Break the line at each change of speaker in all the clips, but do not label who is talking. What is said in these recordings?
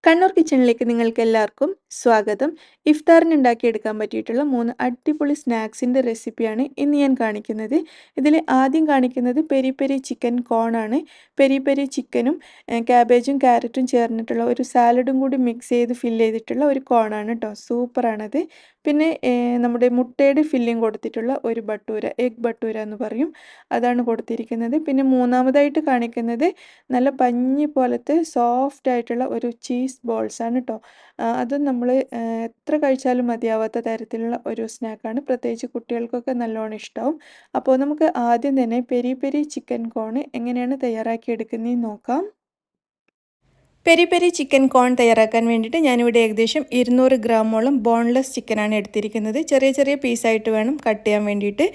കണ്ണൂർ കിച്ചണിലേക്ക് നിങ്ങൾക്ക് എല്ലാവർക്കും സ്വാഗതം. ഇഫ്താറിന് ഉണ്ടാക്കിയെടുക്കാൻ പറ്റിയിട്ടുള്ള 3 അടിപൊളി സ്നാക്സിൻ്റെ റെസിപ്പിയാണ് ഇന്ന് ഞാൻ കാണിക്കുന്നത്. ഇതിൽ ആദ്യം കാണിക്കുന്നത് പെരി പെരി ചിക്കൻ കോണാണ്. പെരി പെരി ചിക്കനും ക്യാബേജും ക്യാരറ്റും ചേർന്നിട്ടുള്ള ഒരു സാലഡും കൂടി മിക്സ് ചെയ്ത് ഫില്ല് ചെയ്തിട്ടുള്ള ഒരു കോണാണ് കേട്ടോ. സൂപ്പറാണത്. പിന്നെ നമ്മുടെ മുട്ടയുടെ ഫില്ലിങ് കൊടുത്തിട്ടുള്ള ഒരു ബട്ടൂര, എഗ് ബട്ടൂര എന്ന് പറയും, അതാണ് കൊടുത്തിരിക്കുന്നത്. പിന്നെ മൂന്നാമതായിട്ട് കാണിക്കുന്നത് നല്ല പഞ്ഞി പോലത്തെ സോഫ്റ്റ് ആയിട്ടുള്ള ഒരു ചീസ് ബോൾസാണ് കേട്ടോ. അതും നമ്മൾ എത്ര കഴിച്ചാലും മതിയാവാത്ത തരത്തിലുള്ള ഒരു സ്നാക്കാണ്. പ്രത്യേകിച്ച് കുട്ടികൾക്കൊക്കെ നല്ലോണം ഇഷ്ടമാവും. അപ്പോൾ നമുക്ക് ആദ്യം തന്നെ പെരി പെരി ചിക്കൻ കോൺ എങ്ങനെയാണ് തയ്യാറാക്കിയെടുക്കുന്നതെന്ന് നോക്കാം. പെരി പെരി ചിക്കൻ കോൺ തയ്യാറാക്കാൻ വേണ്ടിയിട്ട് ഞാനിവിടെ ഏകദേശം 200 ഗ്രാമോളം ബോൺലെസ് ചിക്കനാണ് എടുത്തിരിക്കുന്നത്. ചെറിയ ചെറിയ പീസായിട്ട് വേണം കട്ട് ചെയ്യാൻ വേണ്ടിയിട്ട്.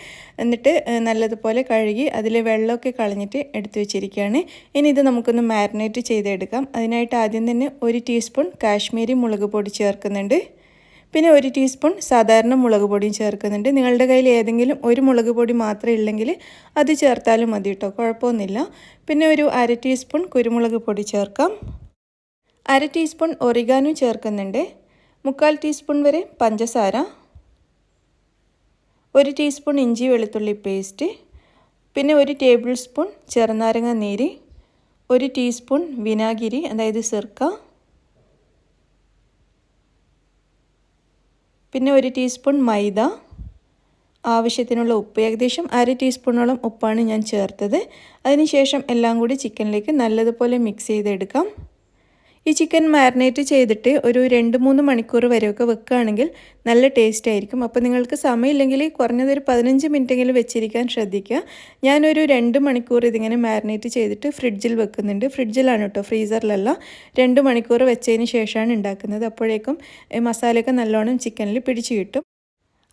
എന്നിട്ട് നല്ലതുപോലെ കഴുകി അതിലെ വെള്ളമൊക്കെ കളഞ്ഞിട്ട് എടുത്തു വെച്ചിരിക്കുകയാണ്. ഇനി ഇത് നമുക്കൊന്ന് മാരിനേറ്റ് ചെയ്തെടുക്കാം. അതിനായിട്ട് ആദ്യം തന്നെ 1 ടീസ്പൂൺ കാശ്മീരി മുളക് പൊടി ചേർക്കുന്നുണ്ട്. പിന്നെ 1 ടീസ്പൂൺ സാധാരണ മുളക് പൊടിയും ചേർക്കുന്നുണ്ട്. നിങ്ങളുടെ കയ്യിൽ ഏതെങ്കിലും ഒരു മുളക് പൊടി മാത്രമേ ഉള്ളെങ്കിൽ അത് ചേർത്താലും മതി കേട്ടോ, കുഴപ്പമൊന്നുമില്ല. പിന്നെ ഒരു 1/2 ടീസ്പൂൺ കുരുമുളക് പൊടി ചേർക്കാം. 1/2 ടീസ്പൂൺ ഒറിഗാനോ ചേർക്കുന്നുണ്ട്. 3/4 ടീസ്പൂൺ വരെ പഞ്ചസാര, 1 ടീസ്പൂൺ ഇഞ്ചി വെളുത്തുള്ളി പേസ്റ്റ്, പിന്നെ 1 ടേബിൾ സ്പൂൺ ചെറുനാരങ്ങ നീര്, 1 ടീസ്പൂൺ വിനാഗിരി അതായത് സിർക്ക, പിന്നെ 1 ടീസ്പൂൺ മൈദ, ആവശ്യത്തിനുള്ള ഉപ്പ്, ഏകദേശം 1/2 ടീസ്പൂണോളം ഉപ്പാണ് ഞാൻ ചേർത്തത്. അതിനുശേഷം എല്ലാം കൂടി ചിക്കനിലേക്ക് നല്ലതുപോലെ മിക്സ് ചെയ്തെടുക്കാം. ഈ ചിക്കൻ മാരിനേറ്റ് ചെയ്തിട്ട് ഒരു 2-3 മണിക്കൂർ വരെയൊക്കെ വെക്കുകയാണെങ്കിൽ നല്ല ടേസ്റ്റ് ആയിരിക്കും. അപ്പോൾ നിങ്ങൾക്ക് സമയമില്ലെങ്കിൽ കുറഞ്ഞതൊരു 15 മിനിറ്റെങ്കിലും വെച്ചിരിക്കാൻ ശ്രദ്ധിക്കുക. ഞാനൊരു 2 മണിക്കൂർ ഇതിങ്ങനെ മാരിനേറ്റ് ചെയ്തിട്ട് ഫ്രിഡ്ജിൽ വെക്കുന്നുണ്ട്. ഫ്രിഡ്ജിലാണ് കേട്ടോ, ഫ്രീസറിലല്ല. 2 മണിക്കൂർ വെച്ചതിന് ശേഷമാണ് ഉണ്ടാക്കുന്നത്. അപ്പോഴേക്കും മസാലയൊക്കെ നല്ലോണം ചിക്കനിൽ പിടിച്ച് കിട്ടും.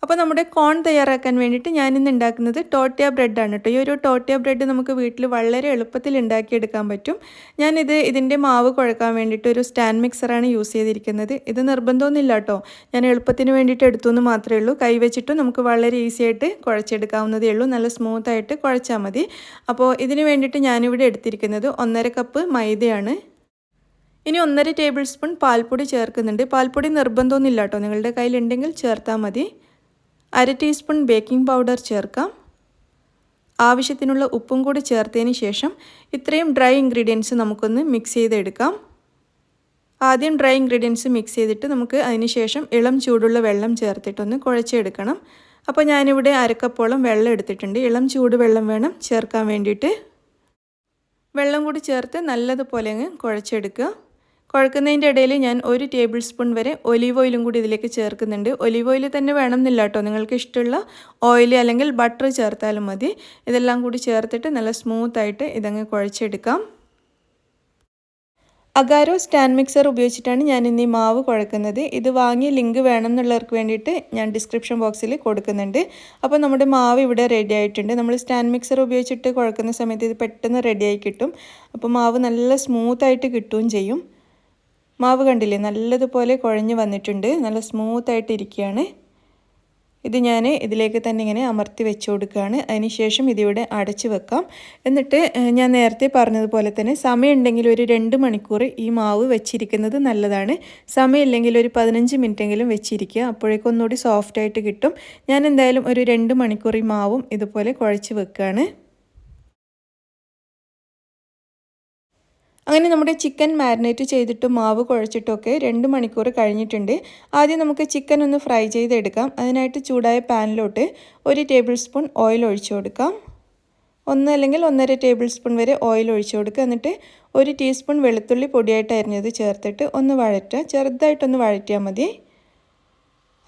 അപ്പോൾ നമ്മുടെ കോൺ തയ്യാറാക്കാൻ വേണ്ടിയിട്ട് ഞാനിന്ന് ഉണ്ടാക്കുന്നത് ടോട്ടിയ ബ്രെഡാണ് കേട്ടോ. ഈ ഒരു ടോട്ടിയ ബ്രെഡ് നമുക്ക് വീട്ടിൽ വളരെ എളുപ്പത്തിൽ ഉണ്ടാക്കിയെടുക്കാൻ പറ്റും. ഇതിൻ്റെ മാവ് കുഴക്കാൻ വേണ്ടിയിട്ട് ഒരു സ്റ്റാൻഡ് മിക്സറാണ് യൂസ് ചെയ്തിരിക്കുന്നത്. ഇത് നിർബന്ധമൊന്നുമില്ല കേട്ടോ, ഞാൻ എളുപ്പത്തിന് വേണ്ടിയിട്ട് എടുത്തു എന്ന് മാത്രമേ ഉള്ളൂ. കൈ വെച്ചിട്ട് നമുക്ക് വളരെ ഈസി ആയിട്ട് കുഴച്ചെടുക്കാവുന്നതേ ഉള്ളൂ. നല്ല സ്മൂത്തായിട്ട് കുഴച്ചാൽ മതി. അപ്പോൾ ഇതിന് വേണ്ടിയിട്ട് ഞാനിവിടെ എടുത്തിരിക്കുന്നത് 1.5 കപ്പ് മൈദയാണ്. ഇനി 1.5 ടേബിൾ സ്പൂൺ പാൽപ്പൊടി ചേർക്കുന്നുണ്ട്. പാൽപ്പൊടി നിർബന്ധമൊന്നുമില്ല കേട്ടോ, നിങ്ങളുടെ കയ്യിലുണ്ടെങ്കിൽ ചേർത്താൽ മതി. 1/2 ടീസ്പൂൺ ബേക്കിംഗ് പൗഡർ ചേർക്കാം. ആവശ്യത്തിനുള്ള ഉപ്പും കൂടി ചേർത്തതിന് ശേഷം ഇത്രയും ഡ്രൈ ഇൻഗ്രീഡിയൻസ് നമുക്കൊന്ന് മിക്സ് ചെയ്തെടുക്കാം. ആദ്യം ഡ്രൈ ഇൻഗ്രീഡിയൻസ് മിക്സ് ചെയ്തിട്ട് നമുക്ക് അതിന് ശേഷം ഇളം ചൂടുള്ള വെള്ളം ചേർത്തിട്ടൊന്ന് കുഴച്ചെടുക്കണം. അപ്പോൾ ഞാനിവിടെ 1/2 കപ്പോളം വെള്ളം എടുത്തിട്ടുണ്ട്. ഇളം ചൂട് വെള്ളം വേണം ചേർക്കാൻ വേണ്ടിയിട്ട്. വെള്ളം കൂടി ചേർത്ത് നല്ലതുപോലെ അങ്ങ് കുഴച്ചെടുക്കുക. കുഴക്കുന്നതിൻ്റെ ഇടയിൽ ഞാൻ 1 ടേബിൾ സ്പൂൺ വരെ ഒലീവ് ഓയിലും കൂടി ഇതിലേക്ക് ചേർക്കുന്നുണ്ട്. ഒലീവ് ഓയിൽ തന്നെ വേണമെന്നില്ല കേട്ടോ, നിങ്ങൾക്ക് ഇഷ്ടമുള്ള ഓയിൽ അല്ലെങ്കിൽ ബട്ടർ ചേർത്താലും മതി. ഇതെല്ലാം കൂടി ചേർത്തിട്ട് നല്ല സ്മൂത്തായിട്ട് ഇതങ്ങ് കുഴച്ചെടുക്കാം. അഗാരോ സ്റ്റാൻഡ് മിക്സർ ഉപയോഗിച്ചിട്ടാണ് ഞാൻ ഇന്ന് ഈ മാവ് കുഴക്കുന്നത്. ഇത് വാങ്ങിയ ലിങ്ക് വേണമെന്നുള്ളവർക്ക് വേണ്ടിയിട്ട് ഞാൻ ഡിസ്ക്രിപ്ഷൻ ബോക്സിൽ കൊടുക്കുന്നുണ്ട്. അപ്പോൾ നമ്മുടെ മാവ് ഇവിടെ റെഡി ആയിട്ടുണ്ട്. നമ്മൾ സ്റ്റാൻഡ് മിക്സർ ഉപയോഗിച്ചിട്ട് കുഴക്കുന്ന സമയത്ത് ഇത് പെട്ടെന്ന് റെഡിയായി കിട്ടും. അപ്പോൾ മാവ് നല്ല സ്മൂത്തായിട്ട് കിട്ടുകയും ചെയ്യും. മാവ് കണ്ടില്ലേ, നല്ലതുപോലെ കുഴഞ്ഞ് വന്നിട്ടുണ്ട്, നല്ല സ്മൂത്തായിട്ട് ഇരിക്കുകയാണ്. ഇത് ഞാൻ ഇതിലേക്ക് തന്നെ ഇങ്ങനെ അമർത്തി വെച്ച് കൊടുക്കുകയാണ്. അതിനുശേഷം ഇതിവിടെ അടച്ച് വെക്കാം. എന്നിട്ട് ഞാൻ നേരത്തെ പറഞ്ഞതുപോലെ തന്നെ സമയമുണ്ടെങ്കിൽ ഒരു 2 മണിക്കൂർ ഈ മാവ് വെച്ചിരിക്കുന്നത് നല്ലതാണ്. സമയമില്ലെങ്കിൽ ഒരു 15 മിനിറ്റെങ്കിലും വെച്ചിരിക്കുക, അപ്പോഴേക്കും ഒന്നുകൂടി സോഫ്റ്റായിട്ട് കിട്ടും. ഞാൻ എന്തായാലും ഒരു 2 മണിക്കൂർ ഈ മാവും ഇതുപോലെ കുഴച്ച് വെക്കുകയാണ്. അങ്ങനെ നമ്മുടെ ചിക്കൻ മാരിനേറ്റ് ചെയ്തിട്ട് മാവ് കുഴച്ചിട്ടൊക്കെ 2 മണിക്കൂർ കഴിഞ്ഞിട്ടുണ്ട്. ആദ്യം നമുക്ക് ചിക്കൻ ഒന്ന് ഫ്രൈ ചെയ്തെടുക്കാം. അതിനായിട്ട് ചൂടായ പാനിലോട്ട് 1 ടേബിൾ സ്പൂൺ ഓയിൽ ഒഴിച്ചു കൊടുക്കാം. 1 അല്ലെങ്കിൽ 1.5 ടേബിൾ സ്പൂൺ വരെ ഓയിൽ ഒഴിച്ചു കൊടുക്കുക. എന്നിട്ട് 1 ടീസ്പൂൺ വെളുത്തുള്ളി പൊടിയായിട്ട് അരിഞ്ഞത് ചേർത്തിട്ട് ഒന്ന് വഴറ്റുക. ചെറുതായിട്ടൊന്ന് വഴറ്റിയാൽ മതി.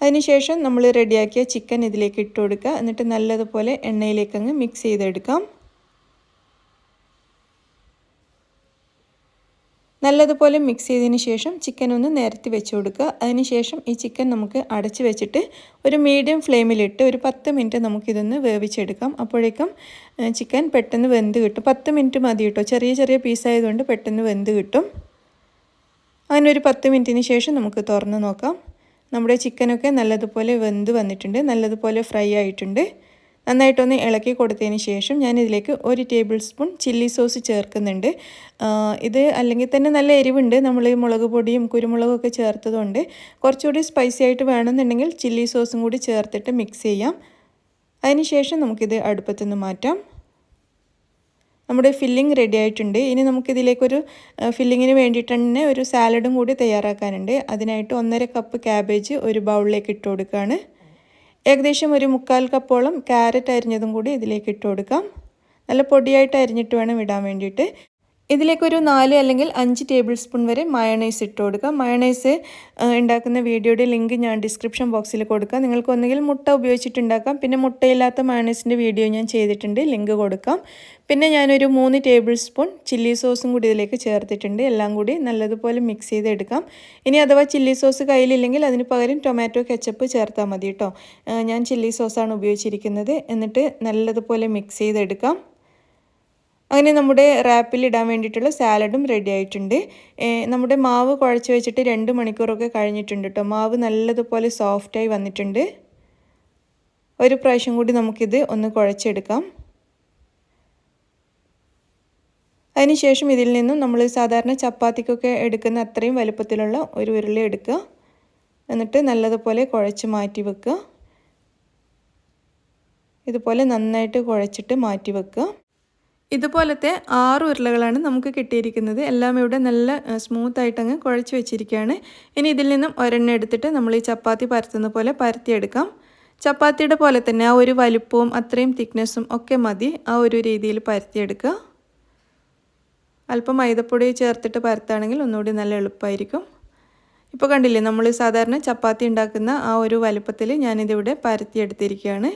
അതിനുശേഷം നമ്മൾ റെഡിയാക്കിയ ചിക്കൻ ഇതിലേക്ക് ഇട്ട് കൊടുക്കുക. എന്നിട്ട് നല്ലതുപോലെ എണ്ണയിലേക്ക് അങ്ങ് മിക്സ് ചെയ്തെടുക്കാം. നല്ലതുപോലെ മിക്സ് ചെയ്തതിന് ശേഷം ചിക്കൻ ഒന്ന് നിരത്തി വെച്ച് കൊടുക്കുക. അതിനുശേഷം ഈ ചിക്കൻ നമുക്ക് അടച്ച് വെച്ചിട്ട് ഒരു മീഡിയം ഫ്ലെയിമിലിട്ട് ഒരു 10 മിനിറ്റ് നമുക്കിതൊന്ന് വേവിച്ചെടുക്കാം. അപ്പോഴേക്കും ചിക്കൻ പെട്ടെന്ന് വെന്ത് കിട്ടും. 10 മിനിറ്റ് മതി കേട്ടോ, ചെറിയ ചെറിയ പീസായതുകൊണ്ട് പെട്ടെന്ന് വെന്ത് കിട്ടും. അങ്ങനെ ഒരു 10 മിനിറ്റിന് ശേഷം നമുക്ക് തുറന്ന് നോക്കാം. നമ്മുടെ ചിക്കനൊക്കെ നല്ലതുപോലെ വെന്ത് വന്നിട്ടുണ്ട്, നല്ലതുപോലെ ഫ്രൈ ആയിട്ടുണ്ട്. നന്നായിട്ടൊന്ന് ഇളക്കി കൊടുത്തതിന് ശേഷം ഞാനിതിലേക്ക് 1 ടേബിൾ സ്പൂൺ ചില്ലി സോസ് ചേർക്കുന്നുണ്ട്. ഇത് അല്ലെങ്കിൽ തന്നെ നല്ല എരിവുണ്ട്. നമ്മൾ മുളക് പൊടിയും കുരുമുളകും ഒക്കെ ചേർത്തതുകൊണ്ട് കുറച്ചുകൂടി സ്പൈസി ആയിട്ട് വേണമെന്നുണ്ടെങ്കിൽ ചില്ലി സോസും കൂടി ചേർത്തിട്ട് മിക്സ് ചെയ്യാം. അതിന് ശേഷം നമുക്കിത് അടുപ്പത്തുനിന്ന് മാറ്റാം. നമ്മുടെ ഫില്ലിംഗ് റെഡി ആയിട്ടുണ്ട്. ഇനി നമുക്കിതിലേക്കൊരു ഫില്ലിങ്ങിന് വേണ്ടിയിട്ട് തന്നെ ഒരു സാലഡും കൂടി തയ്യാറാക്കാനുണ്ട്. അതിനായിട്ട് 1.5 കപ്പ് ക്യാബേജ് ഒരു ബൗളിലേക്ക് ഇട്ട് കൊടുക്കുകയാണ്. ഏകദേശം ഒരു 1/4 കപ്പോളം ക്യാരറ്റ് അരിഞ്ഞതും കൂടി ഇതിലേക്ക് ഇട്ട് കൊടുക്കാം. നല്ല പൊടിയായിട്ട് അരിഞ്ഞിട്ട് വേണം ഇടാൻ വേണ്ടിയിട്ട്. ഇതിലേക്കൊരു 4 അല്ലെങ്കിൽ 5 ടേബിൾ സ്പൂൺ വരെ മയണൈസ് ഇട്ട് കൊടുക്കാം. മയണൈസ് ഉണ്ടാക്കുന്ന വീഡിയോയുടെ ലിങ്ക് ഞാൻ ഡിസ്ക്രിപ്ഷൻ ബോക്സിൽ കൊടുക്കാം. നിങ്ങൾക്ക് ഒന്നുകിൽ മുട്ട ഉപയോഗിച്ചിട്ടുണ്ടാക്കാം. പിന്നെ മുട്ടയില്ലാത്ത മയണൈസിൻ്റെ വീഡിയോ ഞാൻ ചെയ്തിട്ടുണ്ട്, ലിങ്ക് കൊടുക്കാം. പിന്നെ ഞാനൊരു 3 ടേബിൾ സ്പൂൺ ചില്ലി സോസും കൂടി ഇതിലേക്ക് ചേർത്തിട്ടുണ്ട്. എല്ലാം കൂടി നല്ലതുപോലെ മിക്സ് ചെയ്തെടുക്കാം. ഇനി അഥവാ ചില്ലി സോസ് കയ്യിലില്ലെങ്കിൽ അതിന് പകരം ടൊമാറ്റോ കെച്ചപ്പ് ചേർത്താൽ മതി കേട്ടോ. ഞാൻ ചില്ലി സോസാണ് ഉപയോഗിച്ചിരിക്കുന്നത്. എന്നിട്ട് നല്ലതുപോലെ മിക്സ് ചെയ്തെടുക്കാം. അങ്ങനെ നമ്മുടെ റാപ്പിൽ ഇടാൻ വേണ്ടിയിട്ടുള്ള സാലഡും റെഡി ആയിട്ടുണ്ട്. നമ്മുടെ മാവ് കുഴച്ച് വെച്ചിട്ട് 2 മണിക്കൂറൊക്കെ കഴിഞ്ഞിട്ടുണ്ട് കേട്ടോ. മാവ് നല്ലതുപോലെ സോഫ്റ്റായി വന്നിട്ടുണ്ട്. ഒരു പ്രാവശ്യം കൂടി നമുക്കിത് ഒന്ന് കുഴച്ചെടുക്കാം. അതിനുശേഷം ഇതിൽ നിന്നും നമ്മൾ സാധാരണ ചപ്പാത്തിക്കൊക്കെ എടുക്കുന്ന അത്രയും വലുപ്പത്തിലുള്ള ഒരു ഉരുള എടുക്കുക. എന്നിട്ട് നല്ലതുപോലെ കുഴച്ച് മാറ്റി വെക്കുക. ഇതുപോലെ നന്നായിട്ട് കുഴച്ചിട്ട് മാറ്റി വെക്കുക. ഇതുപോലത്തെ 6 ഉരുളകളാണ് നമുക്ക് കിട്ടിയിരിക്കുന്നത്. എല്ലാം ഇവിടെ നല്ല സ്മൂത്തായിട്ട് അങ്ങ് കുഴച്ച് വെച്ചിരിക്കുകയാണ്. ഇനി ഇതിൽ നിന്നും ഒരെണ്ണം എടുത്തിട്ട് നമ്മൾ ഈ ചപ്പാത്തി പരത്തുന്ന പോലെ പരത്തിയെടുക്കാം. ചപ്പാത്തിയുടെ പോലെ തന്നെ ആ ഒരു വലിപ്പവും അത്രയും തിക്നെസ്സും ഒക്കെ മതി. ആ ഒരു രീതിയിൽ പരത്തിയെടുക്കുക. അല്പം മൈദപ്പൊടി ചേർത്തിട്ട് പരത്തുകയാണെങ്കിൽ ഒന്നുകൂടി നല്ല എളുപ്പമായിരിക്കും. ഇപ്പോൾ കണ്ടില്ലേ, നമ്മൾ സാധാരണ ചപ്പാത്തി ഉണ്ടാക്കുന്ന ആ ഒരു വലിപ്പത്തിൽ ഞാനിതിവിടെ പരത്തിയെടുത്തിരിക്കുകയാണ്.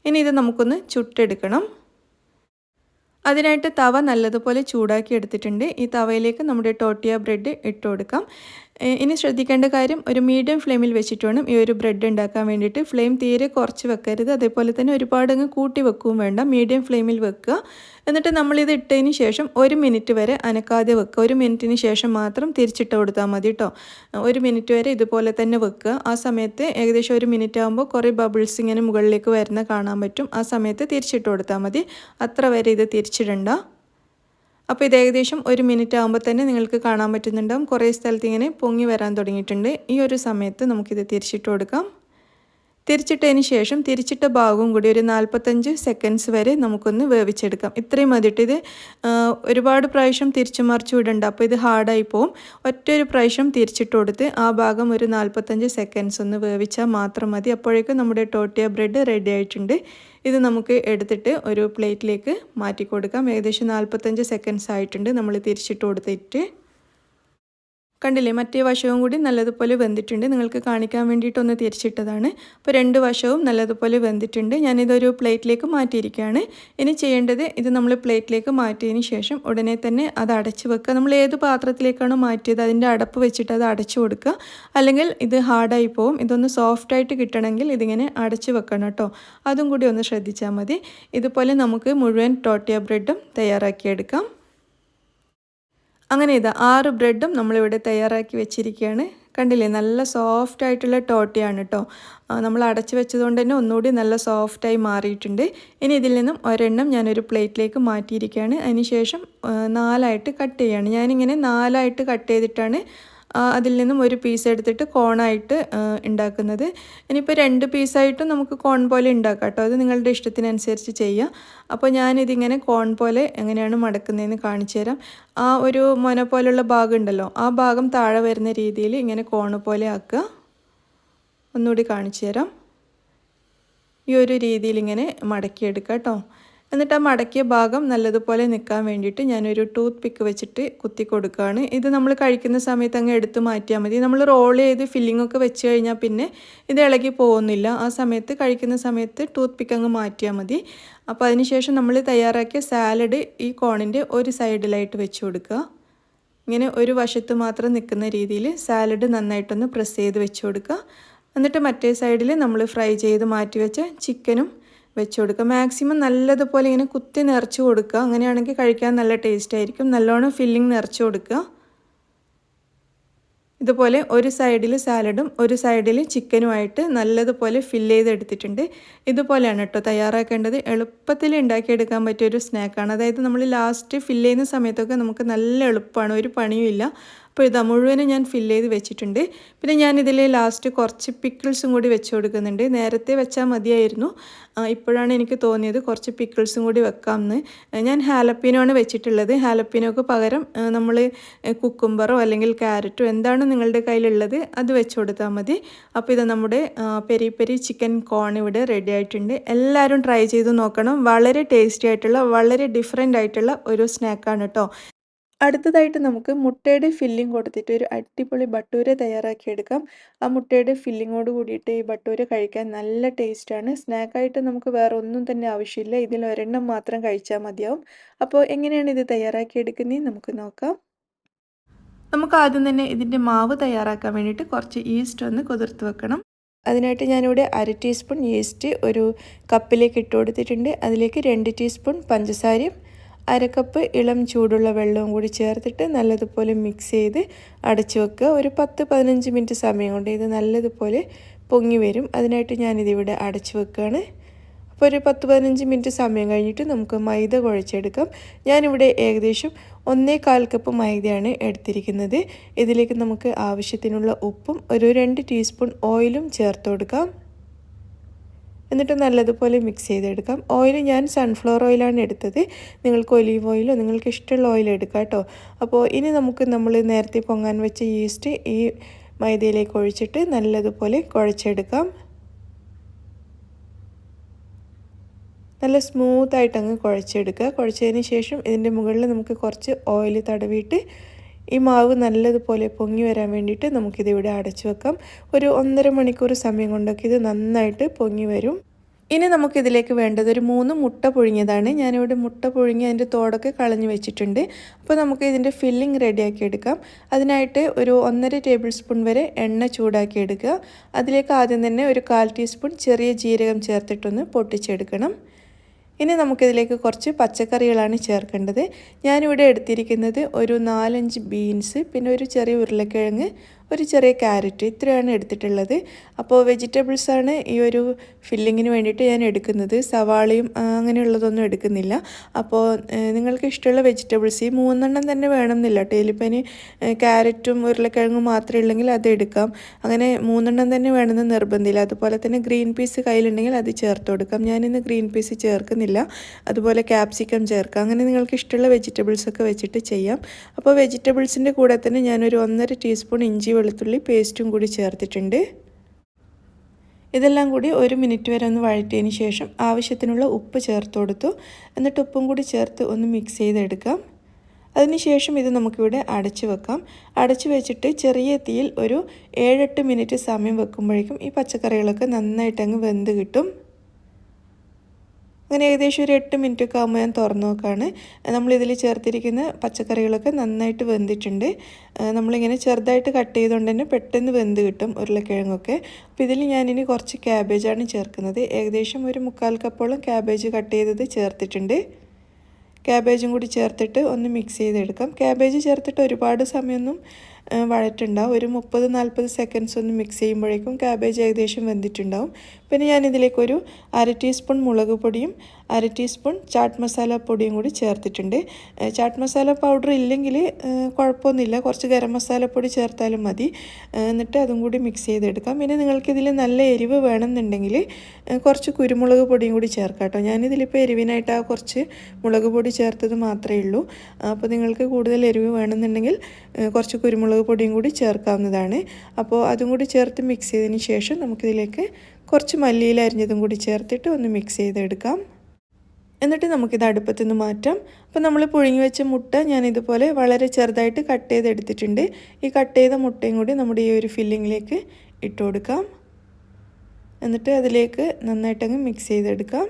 ഇനി ഇത് നമുക്കൊന്ന് ചുട്ടെടുക്കണം. അതിനായിട്ട് തവ നല്ലതുപോലെ ചൂടാക്കി എടുത്തിട്ടുണ്ട്. ഈ തവയിലേക്ക് നമ്മുടെ ടോട്ടിയ ബ്രെഡ് ഇട്ട് കൊടുക്കാം. ഇനി ശ്രദ്ധിക്കേണ്ട കാര്യം, ഒരു മീഡിയം ഫ്ലെയിമിൽ വെച്ചിട്ട് വേണം ഈ ഒരു ബ്രെഡ് ഉണ്ടാക്കാൻ വേണ്ടിയിട്ട്. ഫ്ലെയിം തീരെ കുറച്ച് വെക്കരുത്. അതേപോലെ തന്നെ ഒരുപാട് അങ്ങ് കൂട്ടി വെക്കുകയും വേണ്ട. മീഡിയം ഫ്ലെയിമിൽ വെക്കുക. എന്നിട്ട് നമ്മളിത് ഇട്ടതിന് ശേഷം 1 മിനിറ്റ് വരെ അനക്കാതെ വെക്കുക. 1 മിനിറ്റിന് ശേഷം മാത്രം തിരിച്ചിട്ട് കൊടുത്താൽ മതി കേട്ടോ. 1 മിനിറ്റ് വരെ ഇതുപോലെ തന്നെ വെക്കുക. ആ സമയത്ത് ഏകദേശം 1 മിനിറ്റ് ആകുമ്പോൾ കുറേ ബബിൾസ് ഇങ്ങനെ മുകളിലേക്ക് വരുന്ന കാണാൻ പറ്റും. ആ സമയത്ത് തിരിച്ചിട്ട് കൊടുത്താൽ മതി. അത്ര വരെ ഇത് തിരിച്ചിടണ്ട. അപ്പോൾ ഇത് ഏകദേശം 1 മിനിറ്റ് ആകുമ്പോൾ തന്നെ നിങ്ങൾക്ക് കാണാൻ പറ്റുന്നുണ്ടാവും കുറേ സ്ഥലത്ത് ഇങ്ങനെ പൊങ്ങി വരാൻ തുടങ്ങിയിട്ടുണ്ട്. ഈ ഒരു സമയത്ത് നമുക്കിത് തിരിച്ചിട്ട് കൊടുക്കാം. തിരിച്ചിട്ടതിന് ശേഷം തിരിച്ചിട്ട ഭാഗവും കൂടി ഒരു 45 സെക്കൻഡ്സ് വരെ നമുക്കൊന്ന് വേവിച്ചെടുക്കാം. ഇത്രയും മതിയിട്ട്. ഇത് ഒരുപാട് പ്രാവശ്യം തിരിച്ചു മറിച്ചു വിടണ്ട. അപ്പോൾ ഇത് ഹാർഡായി പോവും. ഒറ്റൊരു പ്രാവശ്യം തിരിച്ചിട്ട് കൊടുത്ത് ആ ഭാഗം ഒരു 45 സെക്കൻഡ്സ് ഒന്ന് വേവിച്ചാൽ മാത്രം മതി. അപ്പോഴേക്കും നമ്മുടെ ടോട്ടിയ ബ്രെഡ് റെഡി ആയിട്ടുണ്ട്. ഇത് നമുക്ക് എടുത്തിട്ട് ഒരു പ്ലേറ്റിലേക്ക് മാറ്റി കൊടുക്കാം. ഏകദേശം 45 സെക്കൻഡ്സ് ആയിട്ടുണ്ട് നമ്മൾ തിരിച്ചിട്ട് കൊടുത്തിട്ട്. കണ്ടില്ലേ, മറ്റേ വശവും കൂടി നല്ലതുപോലെ വെന്തിട്ടുണ്ട്. നിങ്ങൾക്ക് കാണിക്കാൻ വേണ്ടിയിട്ടൊന്ന് തിരിച്ചിട്ടതാണ്. അപ്പോൾ 2 വശവും നല്ലതുപോലെ വെന്തിട്ടുണ്ട്. ഞാനിതൊരു പ്ലേറ്റിലേക്ക് മാറ്റിയിരിക്കുകയാണ്. ഇനി ചെയ്യേണ്ടത്, ഇത് നമ്മൾ പ്ലേറ്റിലേക്ക് മാറ്റിയതിന് ശേഷം ഉടനെ തന്നെ അത് അടച്ച് വെക്കുക. നമ്മൾ ഏത് പാത്രത്തിലേക്കാണോ മാറ്റിയത് അതിൻ്റെ അടപ്പ് വെച്ചിട്ട് അത് അടച്ചു കൊടുക്കുക. അല്ലെങ്കിൽ ഇത് ഹാർഡായി പോവും. ഇതൊന്ന് സോഫ്റ്റായിട്ട് കിട്ടണമെങ്കിൽ ഇതിങ്ങനെ അടച്ച് വെക്കണം കേട്ടോ. അതും കൂടി ഒന്ന് ശ്രദ്ധിച്ചാൽ മതി. ഇതുപോലെ നമുക്ക് മുഴുവൻ ടോട്ടിയ ബ്രെഡും തയ്യാറാക്കിയെടുക്കാം. അങ്ങനെ ഇതാ 6 ബ്രെഡും നമ്മളിവിടെ തയ്യാറാക്കി വെച്ചിരിക്കുകയാണ്. കണ്ടില്ലേ, നല്ല സോഫ്റ്റ് ആയിട്ടുള്ള ടോട്ടിയാണ് കേട്ടോ. നമ്മൾ അടച്ചു വെച്ചതുകൊണ്ട് തന്നെ ഒന്നുകൂടി നല്ല സോഫ്റ്റായി മാറിയിട്ടുണ്ട്. ഇനി ഇതിൽ നിന്നും ഒരെണ്ണം ഞാനൊരു പ്ലേറ്റിലേക്ക് മാറ്റിയിരിക്കുകയാണ്. അതിന് ശേഷം 4ആയിട്ട് കട്ട് ചെയ്യുകയാണ്. ഞാനിങ്ങനെ 4ആയിട്ട് കട്ട് ചെയ്തിട്ടാണ് അതിൽ നിന്നും ഒരു പീസ് എടുത്തിട്ട് കോണായിട്ട് ഉണ്ടാക്കുന്നത്. ഇനിയിപ്പോൾ 2 പീസായിട്ടും നമുക്ക് കോൺ പോലെ ഉണ്ടാക്കാം കേട്ടോ. അത് നിങ്ങളുടെ ഇഷ്ടത്തിനനുസരിച്ച് ചെയ്യുക. അപ്പോൾ ഞാനിതിങ്ങനെ കോൺ പോലെ എങ്ങനെയാണ് മടക്കുന്നതെന്ന് കാണിച്ചു തരാം. ആ ഒരു മൊന പോലുള്ള ഭാഗം ഉണ്ടല്ലോ, ആ ഭാഗം താഴെ വരുന്ന രീതിയിൽ ഇങ്ങനെ കോണ് പോലെ ആക്കുക. ഒന്നുകൂടി കാണിച്ചു തരാം. ഈ ഒരു രീതിയിൽ ഇങ്ങനെ മടക്കിയെടുക്കുക കേട്ടോ. എന്നിട്ട് ആ മടക്കിയ ഭാഗം നല്ലതുപോലെ നിൽക്കാൻ വേണ്ടിയിട്ട് ഞാനൊരു ടൂത്ത് പിക്ക് വെച്ചിട്ട് കുത്തി കൊടുക്കുകയാണ്. ഇത് നമ്മൾ കഴിക്കുന്ന സമയത്ത് അങ്ങ് എടുത്ത് മാറ്റിയാൽ മതി. നമ്മൾ റോൾ ചെയ്ത് ഫില്ലിംഗ് ഒക്കെ വെച്ച് കഴിഞ്ഞാൽ പിന്നെ ഇത് ഇളകി പോകുന്നില്ല. ആ സമയത്ത് കഴിക്കുന്ന സമയത്ത് ടൂത്ത് പിക്ക് അങ്ങ് മാറ്റിയാൽ മതി. അപ്പോൾ അതിനുശേഷം നമ്മൾ തയ്യാറാക്കിയ സാലഡ് ഈ കോണിൻ്റെ ഒരു സൈഡിലായിട്ട് വെച്ച് കൊടുക്കുക. ഇങ്ങനെ ഒരു വശത്ത് മാത്രം നിൽക്കുന്ന രീതിയിൽ സാലഡ് നന്നായിട്ടൊന്ന് പ്രസ് ചെയ്ത് വെച്ച് കൊടുക്കുക. എന്നിട്ട് മറ്റേ സൈഡിൽ നമ്മൾ ഫ്രൈ ചെയ്ത് മാറ്റി വെച്ച ചിക്കനും വെച്ച് കൊടുക്കുക. മാക്സിമം നല്ലതുപോലെ ഇങ്ങനെ കുത്തി നിറച്ച് കൊടുക്കുക. അങ്ങനെയാണെങ്കിൽ കഴിക്കാൻ നല്ല ടേസ്റ്റ് ആയിരിക്കും. നല്ലോണം ഫില്ലിങ് നിറച്ച് കൊടുക്കുക. ഇതുപോലെ ഒരു സൈഡിൽ സാലഡും ഒരു സൈഡിൽ ചിക്കനുമായിട്ട് നല്ലതുപോലെ ഫില്ല് ചെയ്തെടുത്തിട്ടുണ്ട്. ഇതുപോലെയാണ് കേട്ടോ തയ്യാറാക്കേണ്ടത്. എളുപ്പത്തിൽ ഉണ്ടാക്കിയെടുക്കാൻ പറ്റിയൊരു സ്നാക്കാണ്. അതായത് നമ്മൾ ലാസ്റ്റ് ഫില്ല് ചെയ്യുന്ന സമയത്തൊക്കെ നമുക്ക് നല്ല എളുപ്പമാണ്, ഒരു പണിയും ഇല്ല. അപ്പോൾ ഇതാ മുഴുവനും ഞാൻ ഫില്ല് ചെയ്ത് വെച്ചിട്ടുണ്ട്. പിന്നെ ഞാനിതിൽ ലാസ്റ്റ് കുറച്ച് പിക്കിൾസും കൂടി വെച്ച് കൊടുക്കുന്നുണ്ട്. നേരത്തെ വെച്ചാൽ മതിയായിരുന്നു, ഇപ്പോഴാണ് എനിക്ക് തോന്നിയത് കുറച്ച് പിക്കിൾസും കൂടി വെക്കാമെന്ന്. ഞാൻ ഹാലപ്പീനോ ആണ് വെച്ചിട്ടുള്ളത്. ഹാലപ്പീനോക്ക് പകരം നമ്മൾ കുക്കുംബറോ അല്ലെങ്കിൽ ക്യാരറ്റോ എന്താണ് നിങ്ങളുടെ കയ്യിലുള്ളത് അത് വെച്ച് കൊടുത്താൽ മതി. അപ്പോൾ ഇത് നമ്മുടെ പെരി പെരി ചിക്കൻ കോൺ ഇവിടെ റെഡി ആയിട്ടുണ്ട്. എല്ലാവരും ട്രൈ ചെയ്ത് നോക്കണം. വളരെ ടേസ്റ്റി ആയിട്ടുള്ള വളരെ ഡിഫറെൻ്റ് ആയിട്ടുള്ള ഒരു സ്നാക്കാണ് കേട്ടോ. അടുത്തതായിട്ട് നമുക്ക് മുട്ടയുടെ ഫില്ലിംഗ് കൊടുത്തിട്ട് ഒരു അടിപൊളി ബട്ടൂര തയ്യാറാക്കിയെടുക്കാം. ആ മുട്ടയുടെ ഫില്ലിങ്ങോട് കൂടിയിട്ട് ഈ ബട്ടൂര കഴിക്കാൻ നല്ല ടേസ്റ്റാണ്. സ്നാക്കായിട്ട് നമുക്ക് വേറെ ഒന്നും തന്നെ ആവശ്യമില്ല, ഇതിൽ ഒരെണ്ണം മാത്രം കഴിച്ചാൽ മതിയാവും. അപ്പോൾ എങ്ങനെയാണ് ഇത് തയ്യാറാക്കിയെടുക്കുന്നത് നമുക്ക് നോക്കാം. നമുക്ക് ആദ്യം തന്നെ ഇതിൻ്റെ മാവ് തയ്യാറാക്കാൻ വേണ്ടിയിട്ട് കുറച്ച് ഈസ്റ്റ് ഒന്ന് കുതിർത്ത് വെക്കണം. അതിനായിട്ട് ഞാനിവിടെ 1/2 ടീസ്പൂൺ ഈസ്റ്റ് ഒരു കപ്പിലേക്ക് ഇട്ട് കൊടുത്തിട്ടുണ്ട്. അതിലേക്ക് 2 ടീസ്പൂൺ പഞ്ചസാരയും 1/2 കപ്പ് ഇളം ചൂടുള്ള വെള്ളവും കൂടി ചേർത്തിട്ട് നല്ലതുപോലെ മിക്സ് ചെയ്ത് അടച്ചു വെക്കുക. ഒരു 10-15 മിനിറ്റ് സമയം കൊണ്ട് ഇത് നല്ലതുപോലെ പൊങ്ങി വരും. അതിനായിട്ട് ഞാനിതിവിടെ അടച്ചു വെക്കുകയാണ്. അപ്പോൾ ഒരു 10-15 മിനിറ്റ് സമയം കഴിഞ്ഞിട്ട് നമുക്ക് മൈദ കുഴച്ചെടുക്കാം. ഞാനിവിടെ ഏകദേശം 1/4 കപ്പ് മൈദയാണ് എടുത്തിരിക്കുന്നത്. ഇതിലേക്ക് നമുക്ക് ആവശ്യത്തിനുള്ള ഉപ്പും ഒരു 2 ടീസ്പൂൺ ഓയിലും ചേർത്ത് കൊടുക്കാം. എന്നിട്ട് നല്ലതുപോലെ മിക്സ് ചെയ്തെടുക്കാം. ഓയിൽ ഞാൻ സൺഫ്ലവർ ഓയിലാണ് എടുത്തത്. നിങ്ങൾക്ക് ഒലീവ് ഓയിലോ നിങ്ങൾക്ക് ഇഷ്ടമുള്ള ഓയിൽ എടുക്കാം കേട്ടോ. അപ്പോൾ ഇനി നമുക്ക് നമ്മൾ നേരത്തെ പൊങ്ങാൻ വെച്ച ഈസ്റ്റ് ഈ മൈദയിലേക്ക് ഒഴിച്ചിട്ട് നല്ലതുപോലെ കുഴച്ചെടുക്കാം. നല്ല സ്മൂത്തായിട്ട് അങ്ങ് കുഴച്ചെടുക്കുക. കുഴച്ചതിന് ശേഷം ഇതിൻ്റെ മുകളിൽ നമുക്ക് കുറച്ച് ഓയിൽ തടവിയിട്ട് ഈ മാവ് നല്ലതുപോലെ പൊങ്ങി വരാൻ വേണ്ടിയിട്ട് നമുക്കിതിവിടെ അടച്ചു വെക്കാം. ഒരു 1.5 മണിക്കൂർ സമയം കൊണ്ടൊക്കെ ഇത് നന്നായിട്ട് പൊങ്ങി വരും. ഇനി നമുക്കിതിലേക്ക് വേണ്ടത് ഒരു 3 മുട്ട പുഴുങ്ങിയതാണ്. ഞാനിവിടെ മുട്ട പുഴുങ്ങി അതിൻ്റെ തോടൊക്കെ കളഞ്ഞു വെച്ചിട്ടുണ്ട്. അപ്പോൾ നമുക്ക് ഇതിൻ്റെ ഫില്ലിംഗ് റെഡിയാക്കി എടുക്കാം. അതിനായിട്ട് ഒരു 1.5 ടേബിൾ സ്പൂൺ വരെ എണ്ണ ചൂടാക്കി എടുക്കുക. അതിലേക്ക് ആദ്യം തന്നെ ഒരു 1/4 ടീസ്പൂൺ ചെറിയ ജീരകം ചേർത്തിട്ടൊന്ന് പൊട്ടിച്ചെടുക്കണം. ഇനി നമുക്കിതിലേക്ക് കുറച്ച് പച്ചക്കറികളാണ് ചേർക്കേണ്ടത്. ഞാനിവിടെ എടുത്തിരിക്കുന്നത് ഒരു 4-5 ബീൻസ്, പിന്നെ ഒരു ചെറിയ ഉരുളക്കിഴങ്ങ്, ഒരു ചെറിയ ക്യാരറ്റ്, ഇത്രയാണ് എടുത്തിട്ടുള്ളത്. അപ്പോൾ വെജിറ്റബിൾസാണ് ഈ ഒരു ഫില്ലിങ്ങിന് വേണ്ടിയിട്ട് ഞാൻ എടുക്കുന്നത്. സവാളയും അങ്ങനെയുള്ളതൊന്നും എടുക്കുന്നില്ല. അപ്പോൾ നിങ്ങൾക്ക് ഇഷ്ടമുള്ള വെജിറ്റബിൾസ് ഈ 3 തന്നെ വേണമെന്നില്ല കേട്ടോ. ഇതിലിപ്പം ക്യാരറ്റും ഉരുളക്കിഴങ്ങും മാത്രമേ ഉള്ളെങ്കിൽ അത് എടുക്കാം. അങ്ങനെ 3 തന്നെ വേണമെന്ന് നിർബന്ധമില്ല. അതുപോലെ തന്നെ ഗ്രീൻ പീസ് കയ്യിലുണ്ടെങ്കിൽ അത് ചേർത്ത് കൊടുക്കാം. ഞാനിന്ന് ഗ്രീൻ പീസ് ചേർക്കുന്നില്ല. അതുപോലെ ക്യാപ്സിക്കം ചേർക്കാം. അങ്ങനെ നിങ്ങൾക്ക് ഇഷ്ടമുള്ള വെജിറ്റബിൾസൊക്കെ വെച്ചിട്ട് ചെയ്യാം. അപ്പോൾ വെജിറ്റബിൾസിൻ്റെ കൂടെ തന്നെ ഞാനൊരു 1.5 ടീസ്പൂൺ ഇഞ്ചി വെളുത്തുള്ളി പേസ്റ്റും കൂടി ചേർത്തിട്ടുണ്ട്. ഇതെല്ലാം കൂടി 1 മിനിറ്റ് വരെ ഒന്ന് വഴറ്റിയതിന് ശേഷം ആവശ്യത്തിനുള്ള ഉപ്പ് ചേർത്ത് കൊടുത്തു. എന്നിട്ട് ഉപ്പും കൂടി ചേർത്ത് ഒന്ന് മിക്സ് ചെയ്തെടുക്കാം. അതിനുശേഷം ഇത് നമുക്കിവിടെ അടച്ചു വെക്കാം. അടച്ചു വെച്ചിട്ട് ചെറിയ തീയിൽ ഒരു 7-8 മിനിറ്റ് സമയം വെക്കുമ്പോഴേക്കും ഈ പച്ചക്കറികളൊക്കെ നന്നായിട്ട് അങ്ങ് വെന്ത് കിട്ടും. അങ്ങനെ ഏകദേശം ഒരു 8 മിനിറ്റൊക്കെ ആകുമ്പോൾ ഞാൻ തുറന്നു നോക്കുകയാണ്. നമ്മളിതിൽ ചേർത്തിരിക്കുന്ന പച്ചക്കറികളൊക്കെ നന്നായിട്ട് വെന്തിട്ടുണ്ട്. നമ്മളിങ്ങനെ ചെറുതായിട്ട് കട്ട് ചെയ്തുകൊണ്ട് തന്നെ പെട്ടെന്ന് വെന്ത് കിട്ടും ഉരുളക്കിഴങ്ങൊക്കെ. അപ്പോൾ ഇതിൽ ഞാനിനി കുറച്ച് ക്യാബേജാണ് ചേർക്കുന്നത്. ഏകദേശം ഒരു 1/4 കപ്പോളം ക്യാബേജ് കട്ട് ചെയ്തത് ചേർത്തിട്ടുണ്ട്. ക്യാബേജും കൂടി ചേർത്തിട്ട് ഒന്ന് മിക്സ് ചെയ്തെടുക്കാം. ക്യാബേജ് ചേർത്തിട്ട് ഒരുപാട് സമയമൊന്നും വഴറ്റുണ്ടാവും. ഒരു 30-40 സെക്കൻഡ്സ് ഒന്ന് മിക്സ് ചെയ്യുമ്പോഴേക്കും ക്യാബേജ് ഏകദേശം വെന്തിട്ടുണ്ടാവും. പിന്നെ ഞാനിതിലേക്കൊരു 1/2 ടീസ്പൂൺ മുളക് പൊടിയും 1/2 ടീസ്പൂൺ ചാട്ട് മസാല പൊടിയും കൂടി ചേർത്തിട്ടുണ്ട്. ചാട്ട് മസാല പൗഡർ ഇല്ലെങ്കിൽ കുഴപ്പമൊന്നുമില്ല, കുറച്ച് ഗരം മസാലപ്പൊടി ചേർത്താലും മതി. എന്നിട്ട് അതും കൂടി മിക്സ് ചെയ്തെടുക്കാം. പിന്നെ നിങ്ങൾക്കിതിൽ നല്ല എരിവ് വേണമെന്നുണ്ടെങ്കിൽ കുറച്ച് കുരുമുളക് പൊടിയും കൂടി ചേർക്കാം കേട്ടോ. ഞാനിതിലിപ്പോൾ എരിവിനായിട്ട് ആ കുറച്ച് മുളക് പൊടി ചേർത്തത് മാത്രമേ ഉള്ളൂ. അപ്പോൾ നിങ്ങൾക്ക് കൂടുതൽ എരിവ് വേണമെന്നുണ്ടെങ്കിൽ കുറച്ച് കുരുമുളക് പൊടിയും കൂടി ചേർക്കാവുന്നതാണ്. അപ്പോൾ അതും കൂടി ചേർത്ത് മിക്സ് ചെയ്തതിന് ശേഷം നമുക്കിതിലേക്ക് കുറച്ച് മല്ലിയില അരിഞ്ഞതും കൂടി ചേർത്തിട്ട് ഒന്ന് മിക്സ് ചെയ്തെടുക്കാം. എന്നിട്ട് നമുക്കിത് അടുപ്പത്തു നിന്ന് മാറ്റാം. അപ്പോൾ നമ്മൾ പുഴുങ്ങി വെച്ച മുട്ട ഞാനിതുപോലെ വളരെ ചെറുതായിട്ട് കട്ട് ചെയ്തെടുത്തിട്ടുണ്ട്. ഈ കട്ട് ചെയ്ത മുട്ടയും കൂടി നമ്മുടെ ഈ ഒരു ഫില്ലിങ്ങിലേക്ക് ഇട്ട് കൊടുക്കാം. എന്നിട്ട് അതിലേക്ക് നന്നായിട്ടങ്ങ് മിക്സ് ചെയ്തെടുക്കാം.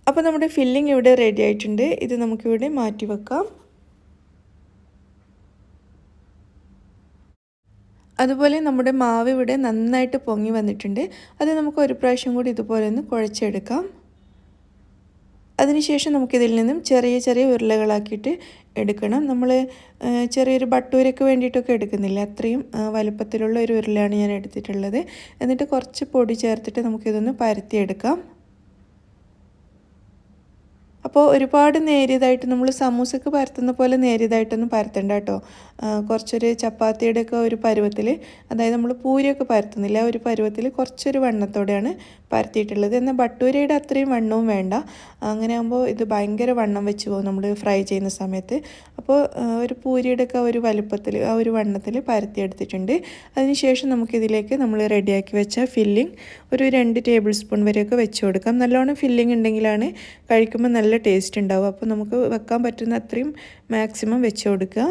അപ്പോൾ നമ്മുടെ ഫില്ലിംഗ് ഇവിടെ റെഡി ആയിട്ടുണ്ട്. ഇത് നമുക്കിവിടെ മാറ്റി വെക്കാം. അതുപോലെ നമ്മുടെ മാവ് ഇവിടെ നന്നായിട്ട് പൊങ്ങി വന്നിട്ടുണ്ട്. അത് നമുക്ക് ഒരു പ്രാവശ്യം കൂടി ഇതുപോലെ ഒന്ന് കുഴച്ചെടുക്കാം. അതിനുശേഷം നമുക്കിതിൽ നിന്നും ചെറിയ ചെറിയ ഉരുളകളാക്കിയിട്ട് എടുക്കണം. നമ്മൾ ചെറിയൊരു ബട്ടൂരയ്ക്ക് വേണ്ടിയിട്ടൊക്കെ എടുക്കുന്നില്ല, അത്രയും വലുപ്പത്തിലുള്ള ഒരു ഉരുളയാണ് ഞാൻ എടുത്തിട്ടുള്ളത്. എന്നിട്ട് കുറച്ച് പൊടി ചേർത്തിട്ട് നമുക്കിതൊന്ന് പരത്തിയെടുക്കാം. അപ്പോൾ ഒരുപാട് നേരിയതായിട്ട് നമ്മൾ സമൂസക്ക് പരത്തുന്ന പോലെ നേരിയതായിട്ടൊന്നും പരത്തണ്ട കേട്ടോ. കുറച്ചൊരു ചപ്പാത്തിയുടെയൊക്കെ ഒരു പരുവത്തിൽ, അതായത് നമ്മൾ പൂരിയൊക്കെ പരത്തുന്നില്ല ഒരു പരുവത്തിൽ കുറച്ചൊരു വണ്ണത്തോടെയാണ് പരത്തിയിട്ടുള്ളത്. എന്നാൽ ബട്ടൂരയുടെ അത്രയും വണ്ണവും വേണ്ട. അങ്ങനെ ആകുമ്പോൾ ഇത് ഭയങ്കര വണ്ണം വെച്ച് പോകും നമ്മൾ ഫ്രൈ ചെയ്യുന്ന സമയത്ത്. അപ്പോൾ ഒരു പൂരിയുടെയൊക്കെ ഒരു വലുപ്പത്തിൽ ആ ഒരു വണ്ണത്തിൽ പരത്തിയെടുത്തിട്ടുണ്ട്. അതിനുശേഷം നമുക്കിതിലേക്ക് നമ്മൾ റെഡിയാക്കി വെച്ച ഫില്ലിങ് ഒരു 2 ടേബിൾ സ്പൂൺ വരെയൊക്കെ വെച്ച് കൊടുക്കാം. നല്ലോണം ഫില്ലിങ് ഉണ്ടെങ്കിലാണ് കഴിക്കുമ്പോൾ നല്ല ടേസ്റ്റ് ഉണ്ടാവും. അപ്പോൾ നമുക്ക് വെക്കാൻ പറ്റുന്ന അത്രയും മാക്സിമം വെച്ച് കൊടുക്കുക.